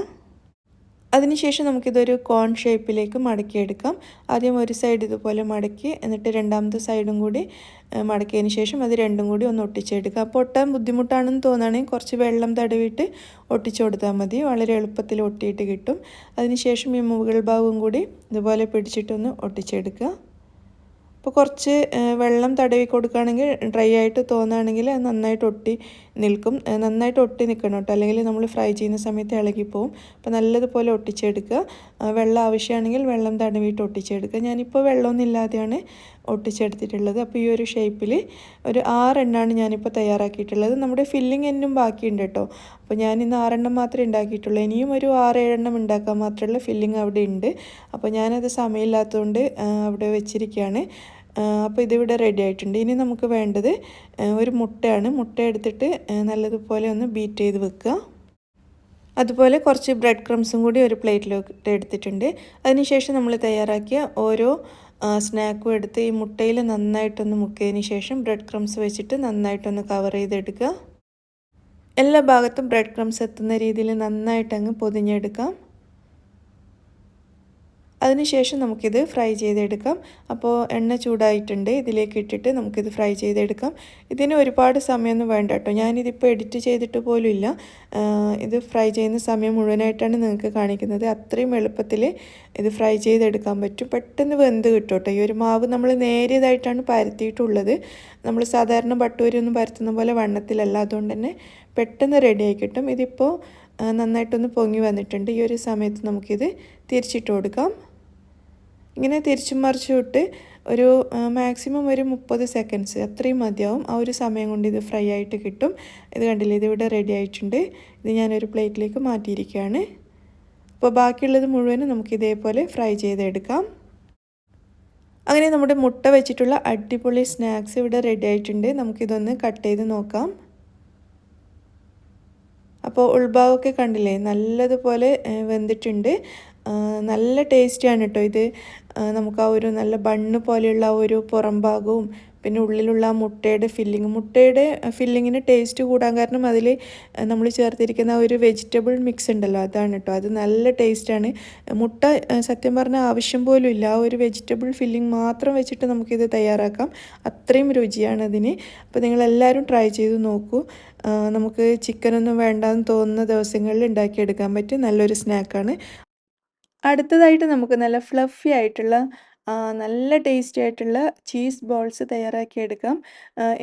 അതിനുശേഷം നമുക്കിതൊരു കോൺ ഷേപ്പിലേക്ക് മടക്കിയെടുക്കാം. ആദ്യം ഒരു സൈഡ് ഇതുപോലെ മടക്കി, എന്നിട്ട് രണ്ടാമത്തെ സൈഡും കൂടി മടക്കിയതിന് ശേഷം അത് രണ്ടും കൂടി ഒന്ന് ഒട്ടിച്ചെടുക്കുക. അപ്പോൾ ഒട്ടാൻ ബുദ്ധിമുട്ടാണെന്ന് തോന്നുകയാണെങ്കിൽ കുറച്ച് വെള്ളം തടവിയിട്ട് ഒട്ടിച്ചു കൊടുത്താൽ മതി, വളരെ എളുപ്പത്തിൽ ഒട്ടിയിട്ട് കിട്ടും. അതിനുശേഷം ഈ മുകൾ ഭാഗവും കൂടി ഇതുപോലെ പിടിച്ചിട്ടൊന്ന് ഒട്ടിച്ചെടുക്കുക. അപ്പോൾ കുറച്ച് വെള്ളം തടവി കൊടുക്കുകയാണെങ്കിൽ ഡ്രൈ ആയിട്ട് തോന്നുകയാണെങ്കിൽ അത് നന്നായിട്ട് ഒട്ടി നിൽക്കും. നന്നായിട്ട് ഒട്ടി നിൽക്കണം കേട്ടോ, അല്ലെങ്കിൽ നമ്മൾ ഫ്രൈ ചെയ്യുന്ന സമയത്ത് ഇളകിപ്പോവും. അപ്പോൾ നല്ലതുപോലെ ഒട്ടിച്ചെടുക്കുക. വെള്ളം ആവശ്യമാണെങ്കിൽ വെള്ളം തടവിയിട്ട് ഒട്ടിച്ചെടുക്കുക. ഞാനിപ്പോൾ വെള്ളമൊന്നും ഇല്ലാതെയാണ് ഒട്ടിച്ചെടുത്തിട്ടുള്ളത്. അപ്പോൾ ഈ ഒരു ഷേപ്പിൽ ഒരു 6 എണ്ണമാണ് ഞാനിപ്പോൾ തയ്യാറാക്കിയിട്ടുള്ളത്. നമ്മുടെ ഫില്ലിംഗ് എന്നും ബാക്കിയുണ്ട് കേട്ടോ. അപ്പോൾ ഞാനിന്ന് 6 എണ്ണം മാത്രമേ ഉണ്ടാക്കിയിട്ടുള്ളൂ. ഇനിയും ഒരു 6-7 എണ്ണം ഉണ്ടാക്കാൻ മാത്രമുള്ള ഫില്ലിംഗ് അവിടെ ഉണ്ട്. അപ്പോൾ ഞാനത് സമയമില്ലാത്തതുകൊണ്ട് അവിടെ വെച്ചിരിക്കുകയാണ്. അപ്പോൾ ഇതിവിടെ റെഡി ആയിട്ടുണ്ട്. ഇനി നമുക്ക് വേണ്ടത് ഒരു മുട്ടയാണ്. മുട്ട എടുത്തിട്ട് നല്ലതുപോലെ ഒന്ന് ബീറ്റ് ചെയ്ത് വെക്കുക. അതുപോലെ കുറച്ച് ബ്രെഡ് ക്രംസും കൂടി ഒരു പ്ലേറ്റിലോട്ട് എടുത്തിട്ടുണ്ട്. അതിനുശേഷം നമ്മൾ തയ്യാറാക്കിയ ഓരോ സ്നാക്കും എടുത്ത് ഈ മുട്ടയിൽ നന്നായിട്ടൊന്ന് മുക്കിയതിന് ശേഷം ബ്രെഡ് ക്രംസ് വെച്ചിട്ട് നന്നായിട്ടൊന്ന് കവർ ചെയ്തെടുക്കുക. എല്ലാ ഭാഗത്തും ബ്രെഡ് ക്രംസ് എത്തുന്ന രീതിയിൽ നന്നായിട്ടങ്ങ് പൊതിഞ്ഞെടുക്കാം. അതിനുശേഷം നമുക്കിത് ഫ്രൈ ചെയ്തെടുക്കാം. അപ്പോൾ എണ്ണ ചൂടായിട്ടുണ്ട്, ഇതിലേക്ക് ഇട്ടിട്ട് നമുക്കിത് ഫ്രൈ ചെയ്തെടുക്കാം. ഇതിന് ഒരുപാട് സമയമൊന്നും വേണ്ട കേട്ടോ. ഞാനിതിപ്പോൾ എഡിറ്റ് ചെയ്തിട്ട് പോലും ഇല്ല. ഇത് ഫ്രൈ ചെയ്യുന്ന സമയം മുഴുവനായിട്ടാണ് നിങ്ങൾക്ക് കാണിക്കുന്നത്. അത്രയും എളുപ്പത്തിൽ ഇത് ഫ്രൈ ചെയ്തെടുക്കാൻ പറ്റും. പെട്ടെന്ന് വെന്ത് കിട്ടും കേട്ടോ. ഈ ഒരു മാവ് നമ്മൾ നേരിയതായിട്ടാണ് പരത്തിയിട്ടുള്ളത്. നമ്മൾ സാധാരണ ബട്ടൂരൊന്നും പരത്തുന്ന പോലെ വണ്ണത്തിലല്ല, അതുകൊണ്ട് തന്നെ പെട്ടെന്ന് റെഡിയായി കിട്ടും. ഇതിപ്പോൾ നന്നായിട്ടൊന്ന് പൊങ്ങി വന്നിട്ടുണ്ട്. ഈ ഒരു സമയത്ത് നമുക്കിത് തിരിച്ചിട്ട് കൊടുക്കാം. ഇങ്ങനെ തിരിച്ചും മറിച്ചും ഇട്ട് ഒരു മാക്സിമം ഒരു 30 സെക്കൻഡ്സ് അത്രയും മതിയാവും. ആ ഒരു സമയം കൊണ്ട് ഇത് ഫ്രൈ ആയിട്ട് കിട്ടും. ഇത് കണ്ടില്ലേ, ഇതിവിടെ റെഡി ആയിട്ടുണ്ട്. ഇത് ഞാനൊരു പ്ലേറ്റിലേക്ക് മാറ്റിയിരിക്കുകയാണ്. അപ്പോൾ ബാക്കിയുള്ളത് മുഴുവനും നമുക്ക് ഇതേപോലെ ഫ്രൈ ചെയ്തെടുക്കാം. അങ്ങനെ നമ്മുടെ മുട്ട വെച്ചിട്ടുള്ള അടിപൊളി സ്നാക്സ് ഇവിടെ റെഡി ആയിട്ടുണ്ട്. നമുക്കിതൊന്ന് കട്ട് ചെയ്ത് നോക്കാം. അപ്പോൾ ഉൾഭാഗമൊക്കെ കണ്ടില്ലേ, നല്ലതുപോലെ വെന്തിട്ടുണ്ട്. നല്ല ടേസ്റ്റിയാണ് കേട്ടോ ഇത്. നമുക്ക് ആ ഒരു നല്ല ബണ്ണ് പോലെയുള്ള ആ ഒരു പുറം ഭാഗവും പിന്നെ ഉള്ളിലുള്ള ആ മുട്ടയുടെ ഫില്ലിങ്ങിന് ടേസ്റ്റ് കൂടാൻ കാരണം അതിൽ നമ്മൾ ചേർത്തിരിക്കുന്ന ഒരു വെജിറ്റബിൾ മിക്സ് ഉണ്ടല്ലോ, അതാണ് കേട്ടോ. അത് നല്ല ടേസ്റ്റാണ്. മുട്ട സത്യം പറഞ്ഞാൽ ആവശ്യം പോലും ഇല്ല. ആ ഒരു വെജിറ്റബിൾ ഫില്ലിങ് മാത്രം വെച്ചിട്ട് നമുക്കിത് തയ്യാറാക്കാം. അത്രയും രുചിയാണ് അതിന്. അപ്പോൾ നിങ്ങളെല്ലാവരും ട്രൈ ചെയ്ത് നോക്കൂ. നമുക്ക് ചിക്കനൊന്നും വേണ്ടാന്ന് തോന്നുന്ന ദിവസങ്ങളിൽ ഉണ്ടാക്കിയെടുക്കാൻ പറ്റും നല്ലൊരു സ്നാക്കാണ്. അടുത്തതായിട്ട് നമുക്ക് നല്ല ഫ്ലഫി ആയിട്ടുള്ള നല്ല ടേസ്റ്റി ആയിട്ടുള്ള ചീസ് ബോൾസ് തയ്യാറാക്കിയെടുക്കാം.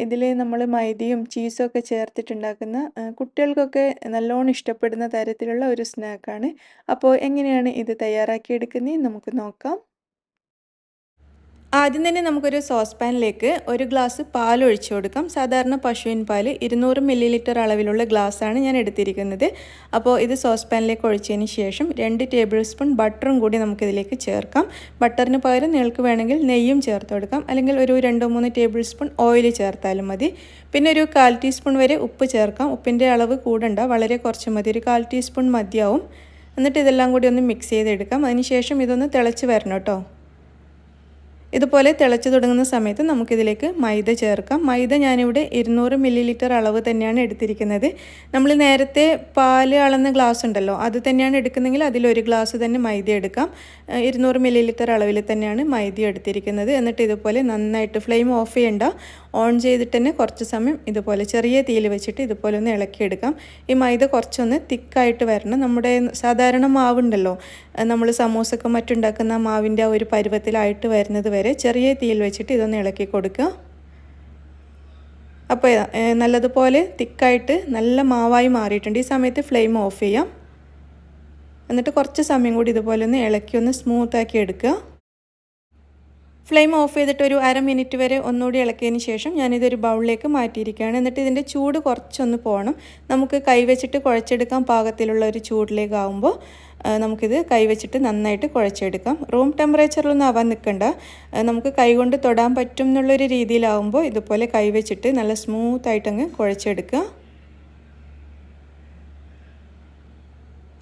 ഇതിൽ നമ്മൾ മൈദയും ചീസും ഒക്കെ ചേർത്തിട്ടുണ്ടാക്കുന്ന കുട്ടികൾക്കൊക്കെ നല്ലോണം ഇഷ്ടപ്പെടുന്ന തരത്തിലുള്ള ഒരു സ്നാക്കാണ്. അപ്പോൾ എങ്ങനെയാണ് ഇത് തയ്യാറാക്കിയെടുക്കുന്നത് നമുക്ക് നോക്കാം. ആദ്യം തന്നെ നമുക്കൊരു സോസ് പാനിലേക്ക് 1 ഗ്ലാസ് പാൽ ഒഴിച്ചു കൊടുക്കാം. സാധാരണ പശുവിൻ പാൽ 200 ml അളവിലുള്ള ഗ്ലാസ്സാണ് ഞാൻ എടുത്തിരിക്കുന്നത്. അപ്പോൾ ഇത് സോസ് പാനിലേക്ക് ഒഴിച്ചതിന് ശേഷം 2 ടേബിൾ സ്പൂൺ ബട്ടറും കൂടി നമുക്കിതിലേക്ക് ചേർക്കാം. ബട്ടറിന് പകരം നിങ്ങൾക്ക് വേണമെങ്കിൽ നെയ്യും ചേർത്ത് കൊടുക്കാം, അല്ലെങ്കിൽ ഒരു 2-3 ടേബിൾ സ്പൂൺ ഓയിൽ ചേർത്താലും മതി. പിന്നെ ഒരു 1/4 ടീസ്പൂൺ വരെ ഉപ്പ് ചേർക്കാം. ഉപ്പിൻ്റെ അളവ് കൂടണ്ട, വളരെ കുറച്ച് മതി, ഒരു 1/4 ടീസ്പൂൺ മതിയാവും. എന്നിട്ട് ഇതെല്ലാം കൂടി ഒന്ന് മിക്സ് ചെയ്തെടുക്കാം. അതിന് ശേഷം ഇതൊന്ന് തിളച്ച് വരണം കേട്ടോ. ഇതുപോലെ തിളച്ച് തുടങ്ങുന്ന സമയത്ത് നമുക്കിതിലേക്ക് മൈദ ചേർക്കാം. മൈദ ഞാനിവിടെ 200 ml അളവ് തന്നെയാണ് എടുത്തിരിക്കുന്നത്. നമ്മൾ നേരത്തെ പാല് അളന്ന ഗ്ലാസ് ഉണ്ടല്ലോ, അത് തന്നെയാണ് എടുക്കുന്നതെങ്കിൽ അതിലൊരു ഗ്ലാസ് തന്നെ മൈദ എടുക്കാം. 200 ml അളവിൽ തന്നെയാണ് മൈദ എടുത്തിരിക്കുന്നത്. എന്നിട്ട് ഇതുപോലെ നന്നായിട്ട് ഫ്ലെയിം ഓഫ് ചെയ്യണ്ട, ഓൺ ചെയ്തിട്ട് തന്നെ കുറച്ച് സമയം ഇതുപോലെ ചെറിയ തീയിൽ വെച്ചിട്ട് ഇതുപോലെ ഒന്ന് ഇളക്കിയെടുക്കാം. ഈ മൈദ കുറച്ചൊന്ന് തിക്കായിട്ട് വരണം. നമ്മുടെ സാധാരണ മാവുണ്ടല്ലോ, നമ്മൾ സമൂസൊക്കെ മറ്റുണ്ടാക്കുന്ന മാവിൻ്റെ ആ ഒരു പരുവത്തിലായിട്ട് വരുന്നത് വരെ ചെറിയ തീയിൽ വെച്ചിട്ട് ഇതൊന്ന് ഇളക്കി കൊടുക്കുക. അപ്പോൾ നല്ലതുപോലെ തിക്കായിട്ട് നല്ല മാവായി മാറിയിട്ടുണ്ട്. ഈ സമയത്ത് ഫ്ലെയിം ഓഫ് ചെയ്യാം. എന്നിട്ട് കുറച്ച് സമയം കൂടി ഇതുപോലെ ഒന്ന് ഇളക്കി ഒന്ന് സ്മൂത്താക്കി എടുക്കുക. ഫ്ലെയിം ഓഫ് ചെയ്തിട്ട് ഒരു അര മിനിറ്റ് വരെ ഒന്നുകൂടി ഇളക്കിയതിന് ശേഷം ഞാനിതൊരു ബൗളിലേക്ക് മാറ്റിയിരിക്കുകയാണ്. എന്നിട്ട് ഇതിൻ്റെ ചൂട് കുറച്ചൊന്ന് പോകണം. നമുക്ക് കൈവച്ചിട്ട് കുഴച്ചെടുക്കാൻ പാകത്തിലുള്ള ഒരു ചൂടിലേക്കാവുമ്പോൾ നമുക്കിത് കൈവച്ചിട്ട് നന്നായിട്ട് കുഴച്ചെടുക്കാം. റൂം ടെമ്പറേച്ചറിലൊന്നും ആവാൻ നിൽക്കണ്ട. നമുക്ക് കൈകൊണ്ട് തൊടാൻ പറ്റും എന്നുള്ളൊരു രീതിയിലാവുമ്പോൾ ഇതുപോലെ കൈവച്ചിട്ട് നല്ല സ്മൂത്തായിട്ടങ്ങ് കുഴച്ചെടുക്കുക.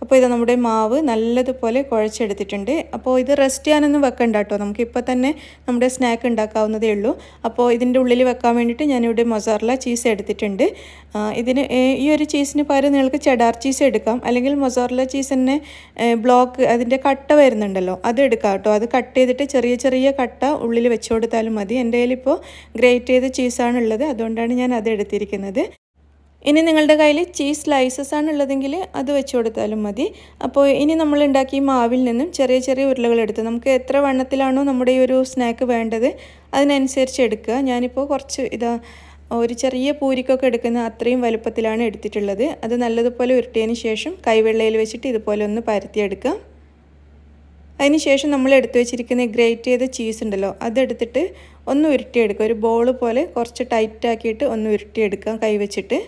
അപ്പോൾ ഇത് നമ്മുടെ മാവ് നല്ലതുപോലെ കുഴച്ചെടുത്തിട്ടുണ്ട്. അപ്പോൾ ഇത് റെസ്റ്റ് ചെയ്യാനൊന്നും വെക്കണ്ട കേട്ടോ. നമുക്കിപ്പോൾ തന്നെ നമ്മുടെ സ്നാക്ക് ഉണ്ടാക്കാവുന്നതേ ഉള്ളൂ. അപ്പോൾ ഇതിൻ്റെ ഉള്ളിൽ വെക്കാൻ വേണ്ടിയിട്ട് ഞാനിവിടെ മൊസറല്ല ചീസ് എടുത്തിട്ടുണ്ട്. ഇതിന് ഈ ഒരു ചീസിന് പകരം നിങ്ങൾക്ക് ചെഡാർ ചീസ് എടുക്കാം, അല്ലെങ്കിൽ മൊസറല്ല ചീസ് തന്നെ ബ്ലോക്ക് അതിൻ്റെ കട്ട വരുന്നുണ്ടല്ലോ അത് എടുക്കാം കേട്ടോ. അത് കട്ട് ചെയ്തിട്ട് ചെറിയ ചെറിയ കട്ട ഉള്ളിൽ വെച്ച് കൊടുത്താലും മതി. എൻ്റെ കയ്യിലിപ്പോൾ ഗ്രേറ്റ് ചെയ്ത ചീസാണുള്ളത്, അതുകൊണ്ടാണ് ഞാൻ അത് എടുത്തിരിക്കുന്നത്. ഇനി നിങ്ങളുടെ കയ്യിൽ ചീസ് സ്ലൈസസ് ആണുള്ളതെങ്കിൽ അത് വെച്ച് കൊടുത്താലും മതി. അപ്പോൾ ഇനി നമ്മൾ ഉണ്ടാക്കിയ മാവിൽ നിന്നും ചെറിയ ചെറിയ ഉരുളകളെടുത്ത് നമുക്ക് എത്ര വണ്ണത്തിലാണോ നമ്മുടെ ഈ ഒരു സ്നാക്ക് വേണ്ടത് അതിനനുസരിച്ച് എടുക്കുക. ഞാനിപ്പോൾ കുറച്ച് ഒരു ചെറിയ പൂരിക്കൊക്കെ എടുക്കുന്ന അത്രയും വലുപ്പത്തിലാണ് എടുത്തിട്ടുള്ളത്. അത് നല്ലതുപോലെ ഉരുട്ടിയതിന് ശേഷം കൈവെള്ളയിൽ വെച്ചിട്ട് ഇതുപോലെ ഒന്ന് പരത്തിയെടുക്കുക. അതിന് ശേഷം നമ്മൾ എടുത്തു വെച്ചിരിക്കുന്ന ഗ്രേറ്റ് ചെയ്ത ചീസ് ഉണ്ടല്ലോ അതെടുത്തിട്ട് ഒന്ന് ഉരുട്ടിയെടുക്കുക. ഒരു ബോൾ പോലെ കുറച്ച് ടൈറ്റാക്കിയിട്ട് ഒന്ന് ഉരുട്ടിയെടുക്കാം കൈവച്ചിട്ട്.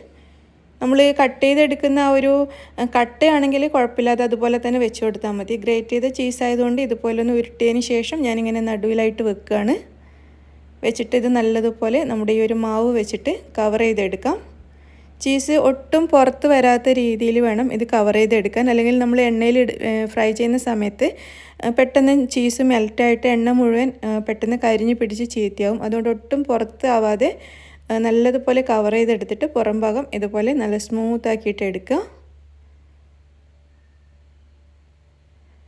നമ്മൾ കട്ട് ചെയ്തെടുക്കുന്ന ആ ഒരു കട്ടയാണെങ്കിൽ കുഴപ്പമില്ലാതെ അതുപോലെ തന്നെ വെച്ച് കൊടുത്താൽ മതി. ഗ്രേറ്റ് ചെയ്ത ചീസ് ആയതുകൊണ്ട് ഇതുപോലെ ഒന്ന് ഉരുട്ടിയതിന് ശേഷം ഞാനിങ്ങനെ നടുവിലായിട്ട് വെക്കുകയാണ്. വെച്ചിട്ട് ഇത് നല്ലതുപോലെ നമ്മുടെ ഈ ഒരു മാവ് വെച്ചിട്ട് കവർ ചെയ്തെടുക്കാം. ചീസ് ഒട്ടും പുറത്ത് വരാത്ത രീതിയിൽ വേണം ഇത് കവർ ചെയ്തെടുക്കാൻ, അല്ലെങ്കിൽ നമ്മൾ എണ്ണയിൽ ഫ്രൈ ചെയ്യുന്ന സമയത്ത് പെട്ടെന്ന് ചീസ് മെൽറ്റായിട്ട് എണ്ണ മുഴുവൻ പെട്ടെന്ന് കരിഞ്ഞ് പിടിച്ച് ചീത്തയാവും. അതുകൊണ്ട് ഒട്ടും പുറത്ത് ആവാതെ നല്ലതുപോലെ കവർ ചെയ്തെടുത്തിട്ട് പുറം ഭാഗം ഇതുപോലെ നല്ല സ്മൂത്താക്കിയിട്ട് എടുക്കുക.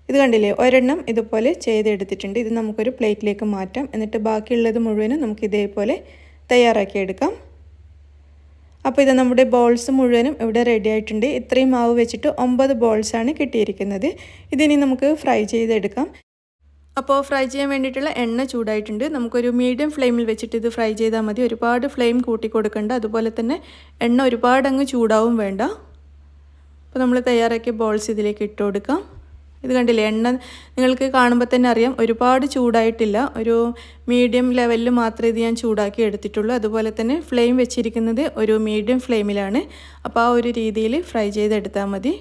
ഇത് കണ്ടില്ലേ, ഒരെണ്ണം ഇതുപോലെ ചെയ്തെടുത്തിട്ടുണ്ട്. ഇത് നമുക്കൊരു പ്ലേറ്റിലേക്ക് മാറ്റാം. എന്നിട്ട് ബാക്കിയുള്ളത് മുഴുവനും നമുക്ക് ഇതേപോലെ തയ്യാറാക്കിയെടുക്കാം. അപ്പോൾ ഇത് നമ്മുടെ ബോൾസ് മുഴുവനും ഇവിടെ റെഡി ആയിട്ടുണ്ട്. ഇത്രയും മാവ് വെച്ചിട്ട് 9 ബോൾസാണ് കിട്ടിയിരിക്കുന്നത്. ഇതിനി നമുക്ക് ഫ്രൈ ചെയ്തെടുക്കാം. അപ്പോൾ ഫ്രൈ ചെയ്യാൻ വേണ്ടിയിട്ടുള്ള എണ്ണ ചൂടായിട്ടുണ്ട്. നമുക്കൊരു മീഡിയം ഫ്ലെയിമിൽ വെച്ചിട്ട് ഇത് ഫ്രൈ ചെയ്താൽ മതി. ഒരുപാട് ഫ്ലെയിം കൂട്ടി കൊടുക്കണ്ട. അതുപോലെ തന്നെ എണ്ണ ഒരുപാട് അങ്ങ് ചൂടാവും വേണ്ട. അപ്പോൾ നമ്മൾ തയ്യാറാക്കിയ ബോൾസ് ഇതിലേക്ക് ഇട്ട് കൊടുക്കാം. ഇത് കണ്ടില്ലേ, എണ്ണ നിങ്ങൾക്ക് കാണുമ്പോൾ തന്നെ അറിയാം ഒരുപാട് ചൂടായിട്ടില്ല. ഒരു മീഡിയം ലെവലിൽ മാത്രമേ ഇത് ഞാൻ ചൂടാക്കി എടുത്തിട്ടുള്ളൂ. അതുപോലെ തന്നെ ഫ്ലെയിം വെച്ചിരിക്കുന്നത് ഒരു മീഡിയം ഫ്ലെയിമിലാണ്. അപ്പോൾ ആ ഒരു രീതിയിൽ ഫ്രൈ ചെയ്തെടുത്താൽ മതി.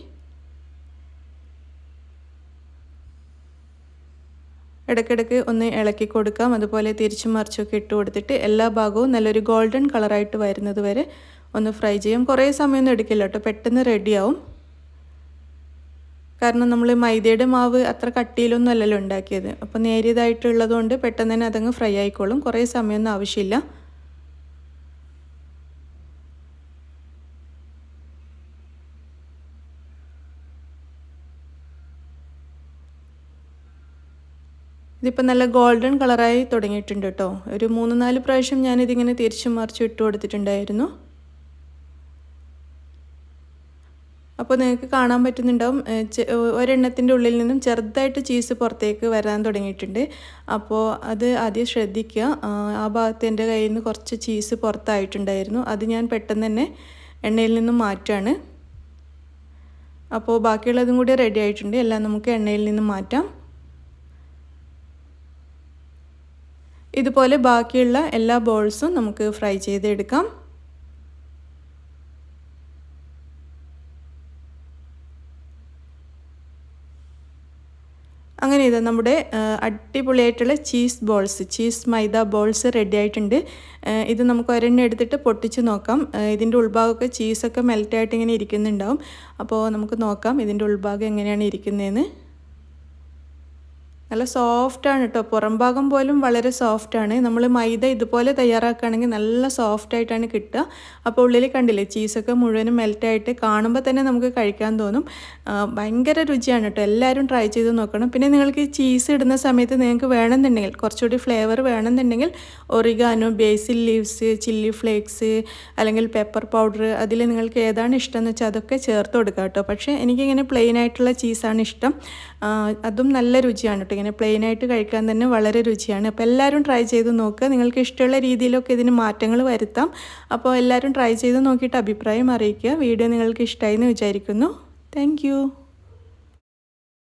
ഇടയ്ക്കിടയ്ക്ക് ഒന്ന് ഇളക്കി കൊടുക്കാം. അതുപോലെ തിരിച്ചും മറിച്ചൊക്കെ ഇട്ട് കൊടുത്തിട്ട് എല്ലാ ഭാഗവും നല്ലൊരു ഗോൾഡൻ കളറായിട്ട് വരുന്നത് വരെ ഒന്ന് ഫ്രൈ ചെയ്യാം. കുറേ സമയമൊന്നും എടുക്കില്ല കേട്ടോ, പെട്ടെന്ന് റെഡിയാവും. കാരണം നമ്മൾ മൈദയുടെ മാവ് അത്ര കട്ടിയിലൊന്നും അല്ലല്ലോ ഉണ്ടാക്കിയത്. അപ്പോൾ നേരിയതായിട്ടുള്ളത് കൊണ്ട് പെട്ടെന്ന് തന്നെ അതങ്ങ് ഫ്രൈ ആയിക്കോളും. കുറേ സമയമൊന്നും ആവശ്യമില്ല. ഇതിപ്പോൾ നല്ല ഗോൾഡൻ കളറായി തുടങ്ങിയിട്ടുണ്ട് കേട്ടോ. ഒരു 3-4 പ്രാവശ്യം ഞാനിതിങ്ങനെ തിരിച്ചും മറിച്ചും ഇട്ട് കൊടുത്തിട്ടുണ്ടായിരുന്നു. അപ്പോൾ നിങ്ങൾക്ക് കാണാൻ പറ്റുന്നുണ്ടാവും ഒരെണ്ണത്തിൻ്റെ ഉള്ളിൽ നിന്നും ചെറുതായിട്ട് ചീസ് പുറത്തേക്ക് വരാൻ തുടങ്ങിയിട്ടുണ്ട്. അപ്പോൾ അത് ആദ്യം ശ്രദ്ധിക്കുക. ആ ഭാഗത്ത് എൻ്റെ കയ്യിൽ നിന്ന് കുറച്ച് ചീസ് പുറത്തായിട്ടുണ്ടായിരുന്നു. അത് ഞാൻ പെട്ടെന്ന് തന്നെ എണ്ണയിൽ നിന്നും മാറ്റാണ്. അപ്പോൾ ബാക്കിയുള്ളതും കൂടി റെഡി ആയിട്ടുണ്ട്. എല്ലാം നമുക്ക് എണ്ണയിൽ നിന്നും മാറ്റാം. ഇതുപോലെ ബാക്കിയുള്ള എല്ലാ ബോൾസും നമുക്ക് ഫ്രൈ ചെയ്തെടുക്കാം. അങ്ങനെ ഇത് നമ്മുടെ അടിപൊളിയായിട്ടുള്ള ചീസ് മൈദ ബോൾസ് റെഡി ആയിട്ടുണ്ട്. ഇത് നമുക്ക് ഒരെണ്ണം എടുത്തിട്ട് പൊട്ടിച്ച് നോക്കാം. ഇതിൻ്റെ ഉൾഭാഗമൊക്കെ ചീസൊക്കെ മെൽറ്റായിട്ട് ഇങ്ങനെ ഇരിക്കുന്നുണ്ടാവും. അപ്പോൾ നമുക്ക് നോക്കാം ഇതിൻ്റെ ഉൾഭാഗം എങ്ങനെയാണ് ഇരിക്കുന്നതെന്ന്. നല്ല സോഫ്റ്റാണ് കേട്ടോ. പുറം ഭാഗം പോലും വളരെ സോഫ്റ്റാണ്. നമ്മൾ മൈദ ഇതുപോലെ തയ്യാറാക്കുകയാണെങ്കിൽ നല്ല സോഫ്റ്റായിട്ടാണ് കിട്ടുക. അപ്പോൾ ഉള്ളിൽ കണ്ടില്ലേ ചീസൊക്കെ മുഴുവനും മെൽറ്റായിട്ട് കാണുമ്പോൾ തന്നെ നമുക്ക് കഴിക്കാൻ തോന്നും. ഭയങ്കര രുചിയാണ് കേട്ടോ. എല്ലാവരും ട്രൈ ചെയ്ത് നോക്കണം. പിന്നെ നിങ്ങൾക്ക് ചീസ് ഇടുന്ന സമയത്ത് നിങ്ങൾക്ക് വേണമെന്നുണ്ടെങ്കിൽ കുറച്ചുകൂടി ഫ്ലേവർ വേണമെന്നുണ്ടെങ്കിൽ ഒറിഗാനോ, ബേസിൽ ലീവ്സ്, ചില്ലി ഫ്ലേക്സ് അല്ലെങ്കിൽ പെപ്പർ പൗഡർ, അതിൽ നിങ്ങൾക്ക് ഏതാണ് ഇഷ്ടം എന്ന് വെച്ചാൽ അതൊക്കെ ചേർത്ത് കൊടുക്കുക കേട്ടോ. പക്ഷേ എനിക്കിങ്ങനെ പ്ലെയിൻ ആയിട്ടുള്ള ചീസാണ് ഇഷ്ടം. അതും നല്ല രുചിയാണ് കേട്ടോ. ഇങ്ങനെ പ്ലെയിനായിട്ട് കഴിക്കാൻ തന്നെ വളരെ രുചിയാണ്. അപ്പോൾ എല്ലാവരും ട്രൈ ചെയ്ത് നോക്കുക. നിങ്ങൾക്ക് ഇഷ്ടമുള്ള രീതിയിലൊക്കെ ഇതിന് മാറ്റങ്ങൾ വരുത്താം. അപ്പോൾ എല്ലാവരും ട്രൈ ചെയ്ത് നോക്കിയിട്ട് അഭിപ്രായം അറിയിക്കുക. വീഡിയോ നിങ്ങൾക്ക് ഇഷ്ടമായി എന്ന് വിചാരിക്കുന്നു. താങ്ക്